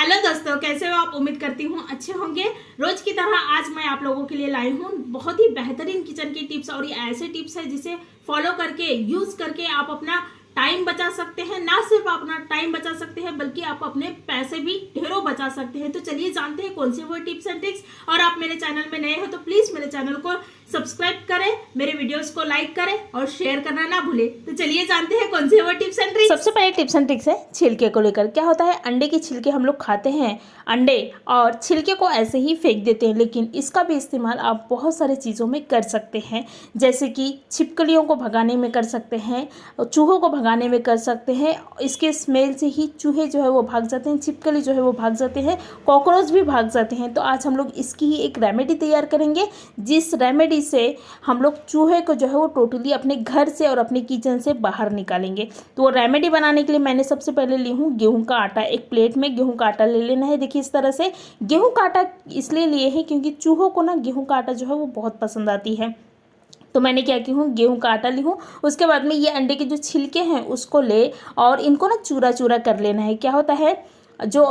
Hello दोस्तों, कैसे हो आप। उम्मीद करती हूँ अच्छे होंगे। रोज की तरह आज मैं आप लोगों के लिए लाई हूँ बहुत ही बेहतरीन किचन की टिप्स। और ये ऐसे टिप्स है जिसे फॉलो करके यूज करके आप अपना टाइम बचा सकते हैं। ना सिर्फ अपना टाइम बचा सकते हैं बल्कि आप अपने पैसे भी ढेरों बचा सकते हैं। तो चलिए जानते हैं कौन सी वो टिप्स एंड ट्रिक्स। और आप मेरे चैनल में नए हो तो प्लीज मेरे चैनल को सब्सक्राइब करें, मेरे वीडियोस को लाइक करें और शेयर करना ना भूलें। तो चलिए जानते हैं कौन सी वो टिप्स एंड ट्रिक्स। सबसे पहले टिप्स एंड ट्रिक्स है छिलके को लेकर। क्या होता है, अंडे के छिलके हम लोग खाते हैं अंडे और छिलके को ऐसे ही फेंक देते हैं, लेकिन इसका भी इस्तेमाल आप बहुत सारे चीज़ों में कर सकते हैं। जैसे कि छिपकलियों को भगाने में कर सकते हैं, चूहों को भगाने में कर सकते हैं। इसके स्मेल से ही चूहे जो है वो भाग जाते हैं, छिपकली जो है वो भाग जाते हैं, कॉकरोच भी भाग जाते हैं। तो आज हम लोग इसकी ही एक रेमेडी तैयार करेंगे, जिस रेमेडी से हम लोग चूहे को जो है वो टोटली अपने घर से और अपने किचन से बाहर निकालेंगे। तो वो रेमेडी बनाने के लिए मैंने सबसे पहले ली हूँ गेहूं का आटा। एक प्लेट में गेहूं का आटा ले लेना है। देखिए इस तरह से गेहूं का आटा इसलिए लिए है क्योंकि चूहों को ना गेहूं का आटा जो है वो बहुत पसंद आती है। तो मैंने क्या की हूँ, गेहूं का आटा ली हूँ। उसके बाद में ये अंडे के जो छिलके हैं उसको ले और इनको ना चूरा चूरा कर लेना है। क्या होता है, जो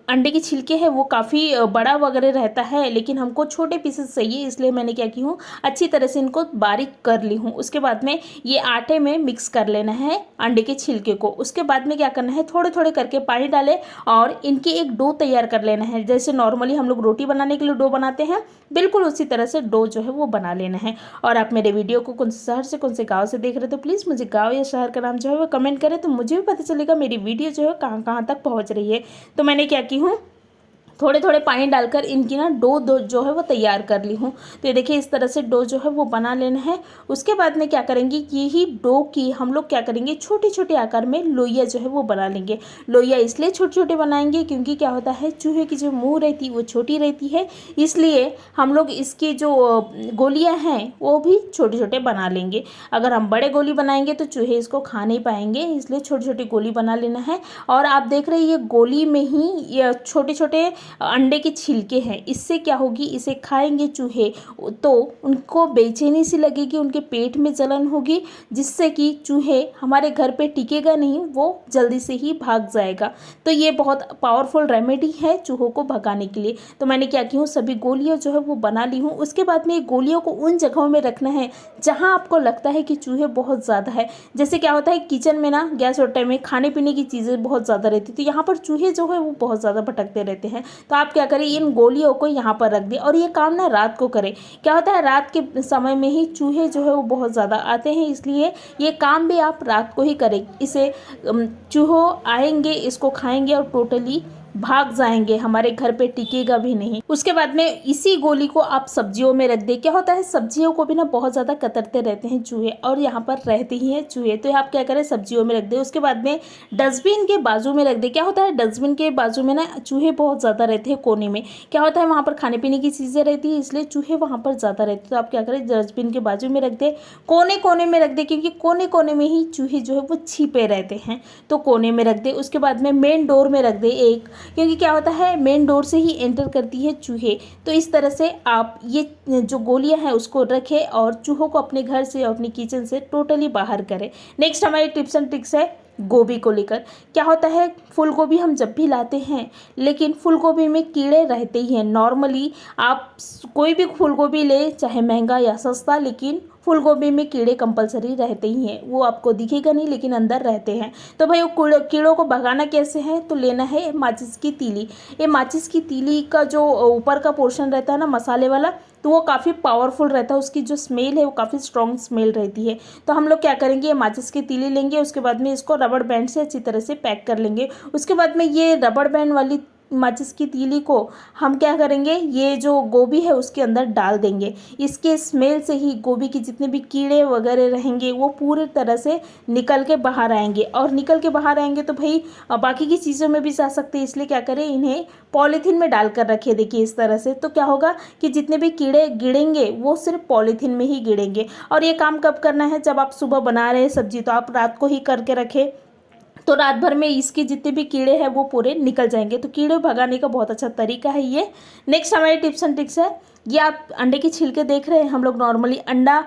अंडे के छिलके हैं वो काफ़ी बड़ा वगैरह रहता है, लेकिन हमको छोटे पीसेस चाहिए, इसलिए मैंने क्या की हूँ, अच्छी तरह से इनको बारीक कर ली हूँ। उसके बाद में ये आटे में मिक्स कर लेना है अंडे के छिलके को। उसके बाद में क्या करना है, थोड़े थोड़े करके पानी डालें और इनकी एक डो तैयार कर लेना है। जैसे नॉर्मली हम लोग रोटी बनाने के लिए डो बनाते हैं, बिल्कुल उसी तरह से डो जो है वो बना लेना है। और आप मेरे वीडियो को कौन से शहर से कौन से गाँव से देख रहे हो तो प्लीज़ मुझे गाँव या शहर का नाम जो है वो कमेंट करें, तो मुझे भी पता चलेगा मेरी वीडियो जो है कहाँ कहाँ तक पहुँच रही है। तो मैंने क्या की हूँ, थोड़े थोड़े पानी डालकर इनकी ना डो जो है वो तैयार कर ली हूँ। तो ये देखिए इस तरह से डो जो है वो बना लेना है। उसके बाद में क्या करेंगे, यही डो की हम लोग क्या करेंगे, छोटे छोटे आकार में लोइया जो है वो बना लेंगे। लोइया इसलिए छोटे छोटे बनाएंगे क्योंकि क्या होता है, चूहे की जो मुँह रहती है वो छोटी रहती है, इसलिए हम लोग इसकी जो गोलियाँ हैं वो भी छोटे छोटे बना लेंगे। अगर हम बड़े गोली बनाएंगे तो चूहे इसको खा नहीं पाएंगे, इसलिए छोटी छोटी गोली बना लेना है। और आप देख रहे हैं ये गोली में ही ये छोटे छोटे अंडे के छिलके हैं। इससे क्या होगी, इसे खाएंगे चूहे तो उनको बेचैनी सी लगेगी, उनके पेट में जलन होगी, जिससे कि चूहे हमारे घर पे टिकेगा नहीं, वो जल्दी से ही भाग जाएगा। तो ये बहुत पावरफुल रेमेडी है चूहों को भगाने के लिए। तो मैंने क्या की हूँ, सभी गोलियाँ जो है वो बना ली हूँ। उसके बाद में गोलियों को उन जगहों में रखना है जहाँ आपको लगता है कि चूहे बहुत ज़्यादा है। जैसे क्या होता है, किचन में ना गैस और टाइम में खाने पीने की चीज़ें बहुत ज़्यादा रहती है, तो यहाँ पर चूहे जो है वो बहुत ज़्यादा भटकते रहते हैं। तो आप क्या करें, इन गोलियों को यहाँ पर रख दें और ये काम ना रात को करें। क्या होता है, रात के समय में ही चूहे जो है वो बहुत ज़्यादा आते हैं, इसलिए ये काम भी आप रात को ही करें। इसे चूहों आएंगे, इसको खाएंगे और टोटली भाग जाएंगे, हमारे घर पे टिकेगा भी नहीं। उसके बाद में इसी गोली को आप सब्जियों में रख दें। क्या होता है, सब्जियों को भी ना बहुत ज़्यादा कतरते रहते हैं चूहे, और यहाँ पर रहते ही हैं चूहे, तो आप क्या करें, सब्जियों में रख दें। उसके बाद में डस्टबिन के बाजू में रख दें। क्या होता है, डस्टबिन के बाजू में ना चूहे बहुत ज़्यादा रहते हैं, कोने में। क्या होता है, वहाँ पर खाने पीने की चीज़ें रहती है, इसलिए चूहे वहाँ पर ज़्यादा रहते हैं। तो आप क्या करें, डस्टबिन के बाजू में रख दें, कोने कोने में रख दें, क्योंकि कोने कोने में ही चूहे जो है वो छिपे रहते हैं, तो कोने में रख दें। उसके बाद में मेन डोर में रख दें एक, क्योंकि क्या होता है, मेन डोर से ही एंटर करती है चूहे। तो इस तरह से आप ये जो गोलियां हैं उसको रखें और चूहों को अपने घर से और अपनी किचन से टोटली बाहर करें। नेक्स्ट हमारी टिप्स एंड ट्रिक्स है गोभी को लेकर। क्या होता है, फूल गोभी हम जब भी लाते हैं, लेकिन फूल गोभी में कीड़े रहते ही हैं। नॉर्मली आप कोई भी फूल गोभी ले, चाहे महंगा या सस्ता, लेकिन फूल गोभी में कीड़े कंपलसरी रहते ही हैं। वो आपको दिखेगा नहीं लेकिन अंदर रहते हैं। तो भाई वो कीड़ों को भगाना कैसे है, तो लेना है माचिस की तीली। ये माचिस की तीली का जो ऊपर का पोर्शन रहता है ना, मसाले वाला, तो वो काफ़ी पावरफुल रहता है, उसकी जो स्मेल है वो काफ़ी स्ट्रॉन्ग स्मेल रहती है। तो हम लोग क्या करेंगे, ये माचिस की तीली लेंगे, उसके बाद में इसको रबड़ बैंड से अच्छी तरह से पैक कर लेंगे। उसके बाद में ये रबड़ बैंड वाली माचिस की तीली को हम क्या करेंगे, ये जो गोभी है उसके अंदर डाल देंगे। इसके स्मेल से ही गोभी के जितने भी कीड़े वगैरह रहेंगे वो पूरी तरह से निकल के बाहर आएंगे, और निकल के बाहर आएंगे तो भाई बाकी की चीज़ों में भी जा सकते हैं, इसलिए क्या करें, इन्हें पॉलीथीन में डाल कर रखिए। देखिए इस तरह से, तो क्या होगा कि जितने भी कीड़े गिरेंगे वो सिर्फ पॉलीथीन में ही गिरेंगे। और ये काम कब करना है, जब आप सुबह बना रहे हैं सब्जी, तो आप रात को ही करके रखें, तो रात भर में इसके जितने भी कीड़े हैं वो पूरे निकल जाएंगे। तो कीड़े भगाने का बहुत अच्छा तरीका है ये। नेक्स्ट हमारी टिप्स एंड ट्रिक्स है, ये आप अंडे के छिलके देख रहे हैं, हम लोग नॉर्मली अंडा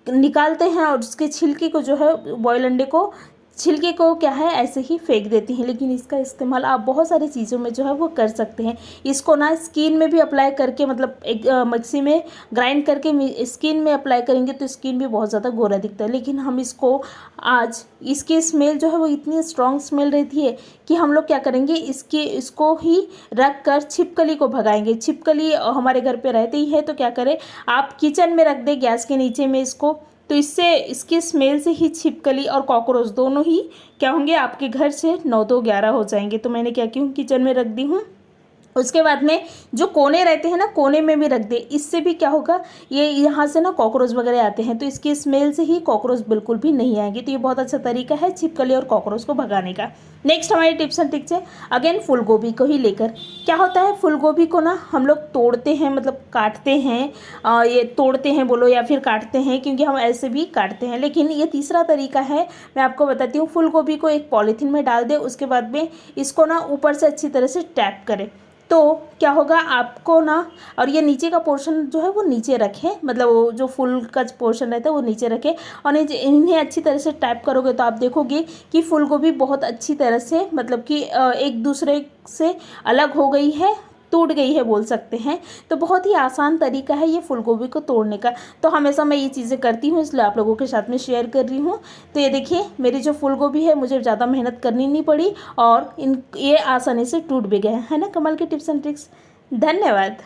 निकालते हैं और उसके छिलके को जो है, बॉयल अंडे को छिलके को क्या है ऐसे ही फेंक देती हैं, लेकिन इसका इस्तेमाल आप बहुत सारी चीज़ों में जो है वो कर सकते हैं। इसको ना स्किन में भी अप्लाई करके, मतलब एक मिक्सी में ग्राइंड करके स्किन में अप्लाई करेंगे तो स्किन भी बहुत ज़्यादा गोरा दिखता है। लेकिन हम इसको आज, इसकी स्मेल जो है वो इतनी स्ट्रॉन्ग स्मेल रहती है कि हम लोग क्या करेंगे, इसको ही रख कर छिपकली को भगाएंगे। छिपकली हमारे घर पे रहती ही है, तो क्या करें, आप किचन में रख दें गैस के नीचे में इसको, तो इससे, इसकी स्मेल से ही छिपकली और कॉकरोच दोनों ही क्या होंगे, आपके घर से 9-2-11 हो जाएंगे। तो मैंने क्या किया, किचन में रख दी हूँ। उसके बाद में जो कोने रहते हैं ना, कोने में भी रख दे, इससे भी क्या होगा, ये यहाँ से ना कॉकरोच वगैरह आते हैं तो इसकी स्मेल से ही कॉकरोच बिल्कुल भी नहीं आएंगे। तो ये बहुत अच्छा तरीका है छिपकली और कॉकरोच को भगाने का। नेक्स्ट हमारी टिप्स एंड ट्रिक्स है अगेन फूल गोभी को ही लेकर। क्या होता है, फूल गोभी को ना हम लोग तोड़ते हैं, मतलब काटते हैं, ये तोड़ते हैं बोलो या फिर काटते हैं, क्योंकि हम ऐसे भी काटते हैं। लेकिन ये तीसरा तरीका है, मैं आपको बताती हूँ। फूल गोभी को एक पॉलीथीन में डाल दे, उसके बाद में इसको ना ऊपर से अच्छी तरह से टैप करें, तो क्या होगा आपको ना, और ये नीचे का पोर्शन जो है वो नीचे रखें, मतलब वो जो फुल का पोर्शन रहता है वो नीचे रखें, और इन्हें अच्छी तरह से टैप करोगे तो आप देखोगे कि फूल गोभी बहुत अच्छी तरह से, मतलब कि एक दूसरे से अलग हो गई है, टूट गई है बोल सकते हैं। तो बहुत ही आसान तरीका है ये फूल गोभी को तोड़ने का। तो हमेशा मैं ये चीज़ें करती हूँ, इसलिए आप लोगों के साथ में शेयर कर रही हूँ। तो ये देखिए मेरी जो फूल गोभी है, मुझे ज़्यादा मेहनत करनी नहीं पड़ी और ये आसानी से टूट भी गए, है ना। कमाल के टिप्स एंड ट्रिक्स। धन्यवाद।